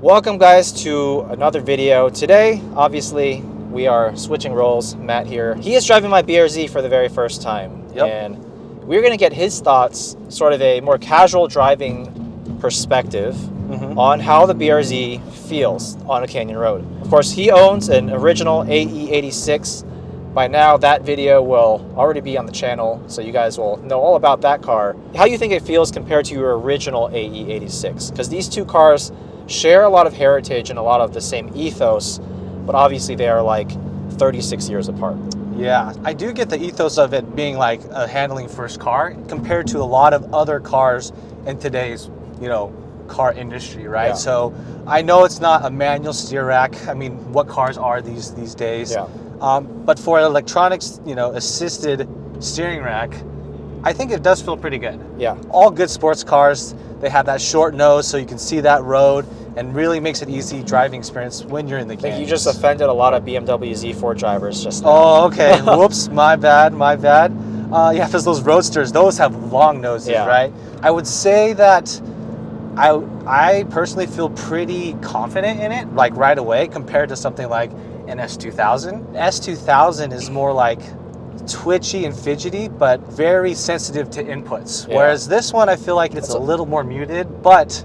Welcome guys to another video. Today, obviously, we are switching roles. Matt here. He is driving my BRZ for the very first time. Yep. And we're going to get his thoughts, sort of a more casual driving perspective on how the BRZ feels on a canyon road. Of course, he owns an original AE86. By now, that video will already be on the channel, so you guys will know all about that car. How you think it feels compared to your original AE86? Because these two cars share a lot of heritage and a lot of the same ethos, but obviously they are like 36 years apart. Yeah, I do get the ethos of it being like a handling first car compared to a lot of other cars in today's, car industry, right? Yeah. So I know it's not a manual steer rack. I mean, what cars are these days? Yeah. But for an electronics, assisted steering rack, I think it does feel pretty good. Yeah. All good sports cars, they have that short nose so you can see that road and really makes it easy driving experience when you're in the I think canyons. you just offended a lot of BMW Z4 drivers just now. Oh, okay. Whoops, my bad. Yeah, because those Roadsters, those have long noses, Yeah. right? I would say that I personally feel pretty confident in it, like right away, compared to something like an S2000. S2000 is more like twitchy and fidgety, but very sensitive to inputs. Yeah. Whereas this one, I feel like it's a little more muted, but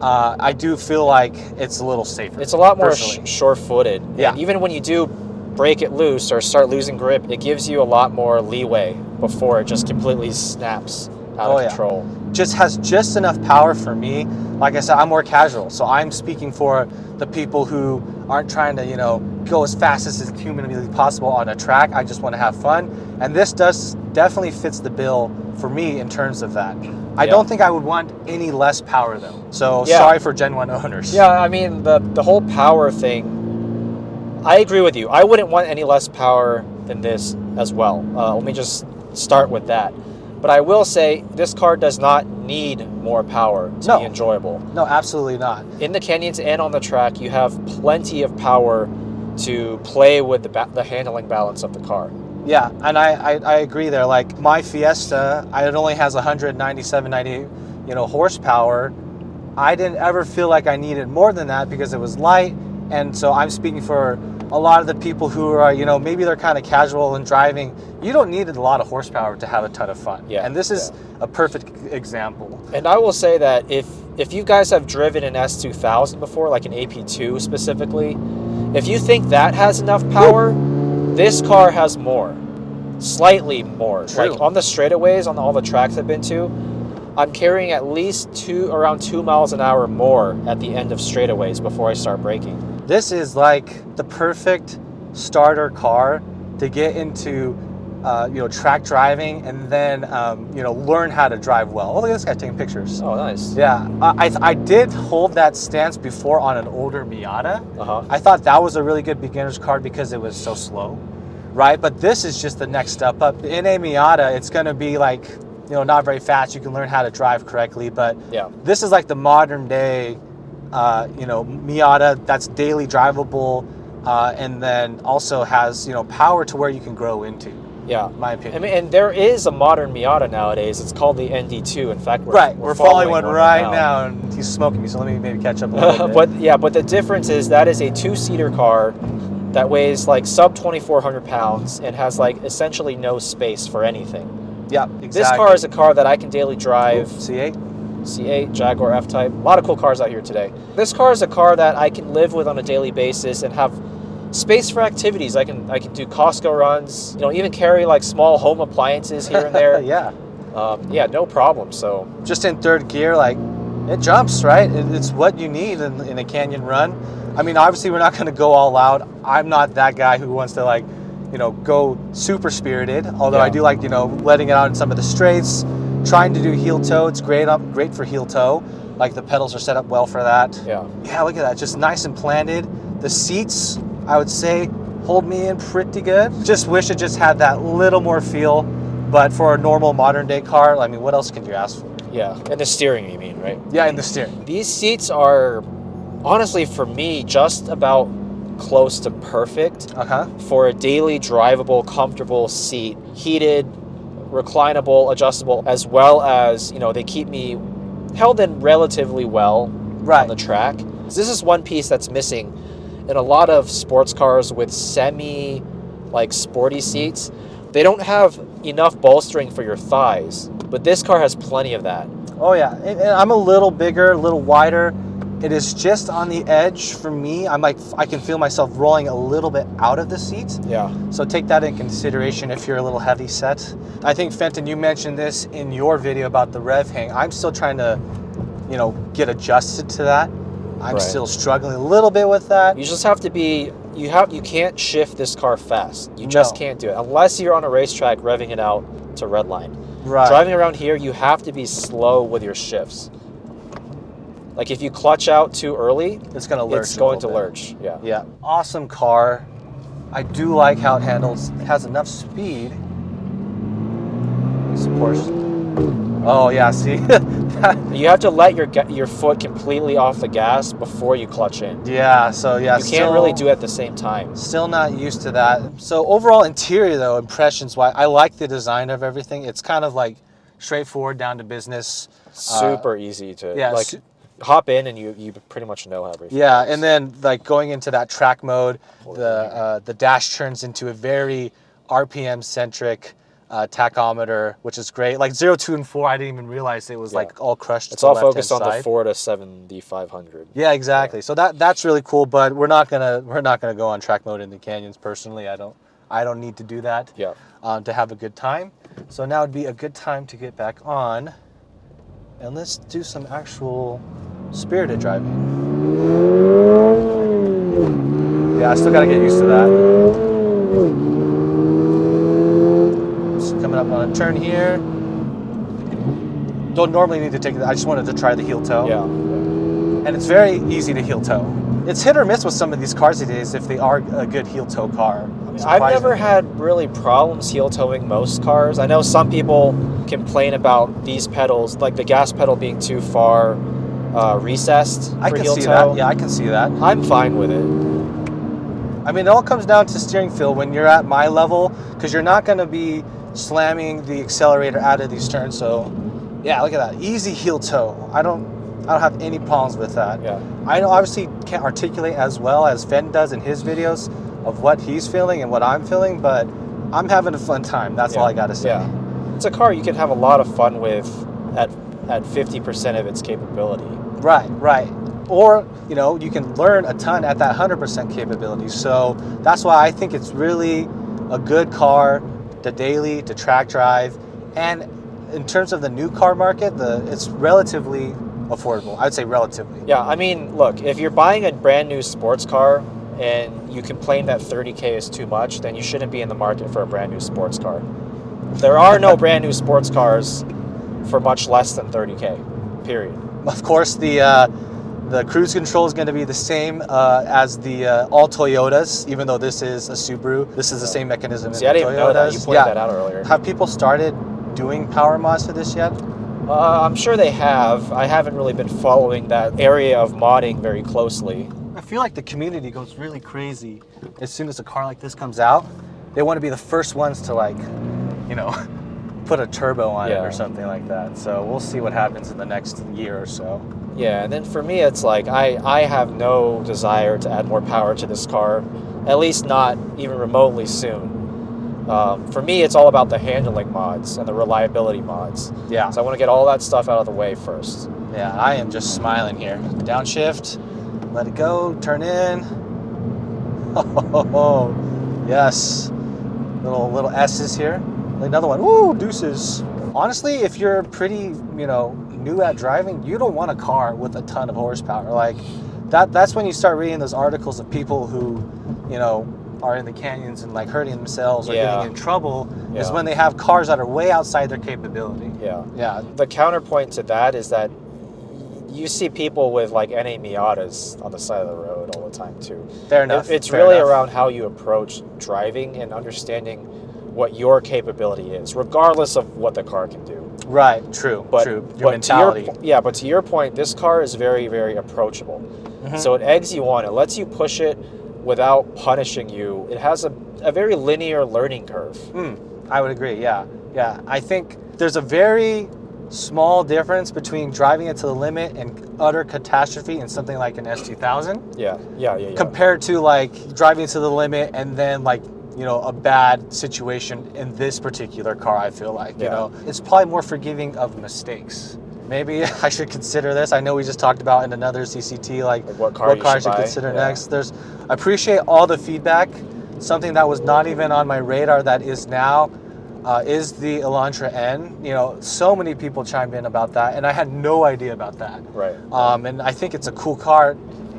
I do feel like it's a little safer. It's a lot more personally. sure-footed. Yeah. And even when you do break it loose or start losing grip, it gives you a lot more leeway before it just completely snaps out of control. Just has just enough power for me. Like I said, I'm more casual, so I'm speaking for the people who aren't trying to, go as fast as is humanly possible on a track. I just want to have fun, and this definitely fits the bill for me in terms of that. I don't think I would want any less power though. So sorry for Gen 1 owners. Yeah, I mean the whole power thing, I agree with you. I wouldn't want any less power than this as well. Let me just start with that. But I will say this car does not need more power to be enjoyable. No, absolutely not. In the canyons and on the track, you have plenty of power to play with the handling balance of the car. Yeah, and I agree there. Like my Fiesta, it only has 197, 98, horsepower. I didn't ever feel like I needed more than that because it was light. And so I'm speaking for a lot of the people who are, maybe they're kind of casual in driving. You don't need a lot of horsepower to have a ton of fun. Yeah. And this is a perfect example. And I will say that if you guys have driven an S2000 before, like an AP2 specifically, if you think that has enough power, this car has more, slightly more. True. Like on the straightaways, on all the tracks I've been to, I'm carrying at least around 2 miles an hour more at the end of straightaways before I start braking. This is like the perfect starter car to get into, track driving and then, learn how to drive well. Oh, look at this guy taking pictures. Oh, nice. Yeah, I did hold that stance before on an older Miata. I thought that was a really good beginner's car because it was so slow, right? But this is just the next step up. In a Miata, it's going to be like, not very fast. You can learn how to drive correctly, but this is like the modern day, Miata that's daily drivable, and then also has, power to where you can grow into. Yeah, my opinion. I mean, and there is a modern Miata nowadays. It's called the ND2. In fact, we're following one right now, and he's smoking me. So let me maybe catch up a little bit. but the difference is that is a two-seater car that weighs like sub 2,400 pounds and has like essentially no space for anything. Yeah, exactly. This car is a car that I can daily drive. C8, Jaguar F-Type. A lot of cool cars out here today. This car is a car that I can live with on a daily basis and have space for activities. I can do Costco runs, even carry like small home appliances here and there. Yeah, no problem. So just in third gear, like it jumps, right? It's what you need in a canyon run. I mean, obviously we're not going to go all out. I'm not that guy who wants to go super spirited. Although I do like, letting it out in some of the straights, trying to do heel toe. It's great for heel toe. Like the pedals are set up well for that. Yeah, look at that. Just nice and planted. The seats, I would say, hold me in pretty good. Just wish it just had that little more feel. But for a normal modern day car, I mean, what else can you ask for? Yeah, and the steering, you mean, right? Yeah, and the steering. These seats are, honestly, for me, just about close to perfect for a daily drivable, comfortable seat. Heated, reclinable, adjustable, as well as, they keep me held in relatively well on the track. This is one piece that's missing in a lot of sports cars with like sporty seats. They don't have enough bolstering for your thighs, but this car has plenty of that. Oh yeah, and I'm a little bigger, a little wider. It is just on the edge for me. I can feel myself rolling a little bit out of the seat. Yeah. So take that in consideration if you're a little heavy set. I think, Fenton, you mentioned this in your video about the rev hang. I'm still trying to, get adjusted to that. I'm still struggling a little bit with that. You just have to be, you can't shift this car fast. You just can't do it. Unless you're on a racetrack revving it out to redline. Right. Driving around here, you have to be slow with your shifts. Like if you clutch out too early, it's going to lurch. It's going to lurch. Yeah. Yeah. Awesome car. I do like how it handles. It has enough speed. Oh yeah, see. You have to let your foot completely off the gas before you clutch in. Yeah, so yeah. You can't really do it at the same time. Still not used to that. So overall interior though, impressions wise, I like the design of everything. It's kind of like straightforward, down to business. Super easy to hop in and you pretty much know everything. Yeah, and then like going into that track mode, the dash turns into a very RPM centric tachometer, which is great. Like 0, 2, and 4, I didn't even realize it was like all crushed. It's all focused on the 4 to 7500. Yeah, exactly. So that's really cool. But we're not gonna go on track mode in the canyons. Personally, I don't need to do that. Yeah. To have a good time. So now would be a good time to get back on, and let's do some actual spirited driving. Yeah, I still gotta get used to that. Coming up on a turn here. Don't normally need to take it. I just wanted to try the heel toe. Yeah. And it's very easy to heel toe. It's hit or miss with some of these cars these days if they are a good heel toe car. I've never had really problems heel towing most cars. I know some people complain about these pedals, like the gas pedal being too far recessed for heel toe. That. Yeah, I can see that. I'm fine with it. I mean, it all comes down to steering feel when you're at my level, because you're not going to be slamming the accelerator out of these turns. So yeah, look at that, easy heel toe. I don't have any problems with that. Yeah. I obviously can't articulate as well as Fenton does in his videos of what he's feeling and what I'm feeling, but I'm having a fun time. That's all I gotta say. Yeah. It's a car you can have a lot of fun with at 50% of its capability. Right. Or, you can learn a ton at that 100% capability. So that's why I think it's really a good car to daily, to track drive. And in terms of the new car market, it's relatively affordable. I'd say relatively. Yeah, I mean, look, if you're buying a brand new sports car and you complain that $30K is too much, then you shouldn't be in the market for a brand new sports car. There are no brand new sports cars for much less than $30K, period. Of course, the cruise control is going to be the same as the all Toyotas, even though this is a Subaru. This is the same mechanism as the Toyotas. I didn't even know that. You pointed that out earlier. Have people started doing power mods for this yet? I'm sure they have. I haven't really been following that area of modding very closely. I feel like the community goes really crazy as soon as a car like this comes out. They want to be the first ones to put a turbo on it or something like that. So we'll see what happens in the next year or so. Yeah, and then for me, it's like I have no desire to add more power to this car, at least not even remotely soon. For me, it's all about the handling mods and the reliability mods. Yeah. So I want to get all that stuff out of the way first. Yeah, I am just smiling here. Downshift, let it go, turn in. Oh, yes. Little S's here. Another one. Woo, deuces. Honestly, if you're pretty, new at driving, you don't want a car with a ton of horsepower. Like that's when you start reading those articles of people who, are in the canyons and like hurting themselves or getting in trouble is when they have cars that are way outside their capability. Yeah. The counterpoint to that is that you see people with like NA Miatas on the side of the road all the time too. Fair enough. It's really around how you approach driving and understanding what your capability is, regardless of what the car can do. Right, true. Your mentality. But to your point, this car is very, very approachable. Mm-hmm. So it eggs you on. It lets you push it without punishing you. It has a very linear learning curve. I would agree, yeah. I think there's a very small difference between driving it to the limit and utter catastrophe in something like an S2000. Yeah. Compared to like driving to the limit and then like, you know, a bad situation in this particular car. I feel like, you know, it's probably more forgiving of mistakes. Maybe I should consider this. I know we just talked about in another CCT, like what car I should consider next. I appreciate all the feedback. Something that was not even on my radar that is now is the Elantra N. You know, so many people chimed in about that, and I had no idea about that. Right. And I think it's a cool car.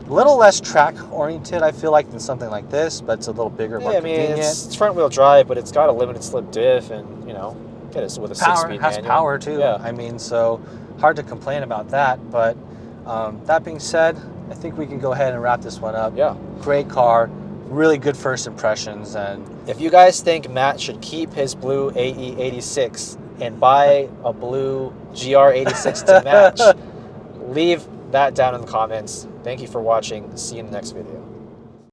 A little less track oriented, I feel like, than something like this, but it's a little bigger, more convenient. It's front wheel drive, but it's got a limited slip diff, and you know, it is with a 6-speed has manual. power too. Yeah. I mean, so hard to complain about that. But that being said, I think we can go ahead and wrap this one up. Yeah. Great car, really good first impressions. And if you guys think Matt should keep his blue AE86 and buy a blue GR86 to match, leave that down in the comments. Thank you for watching. See you in the next video.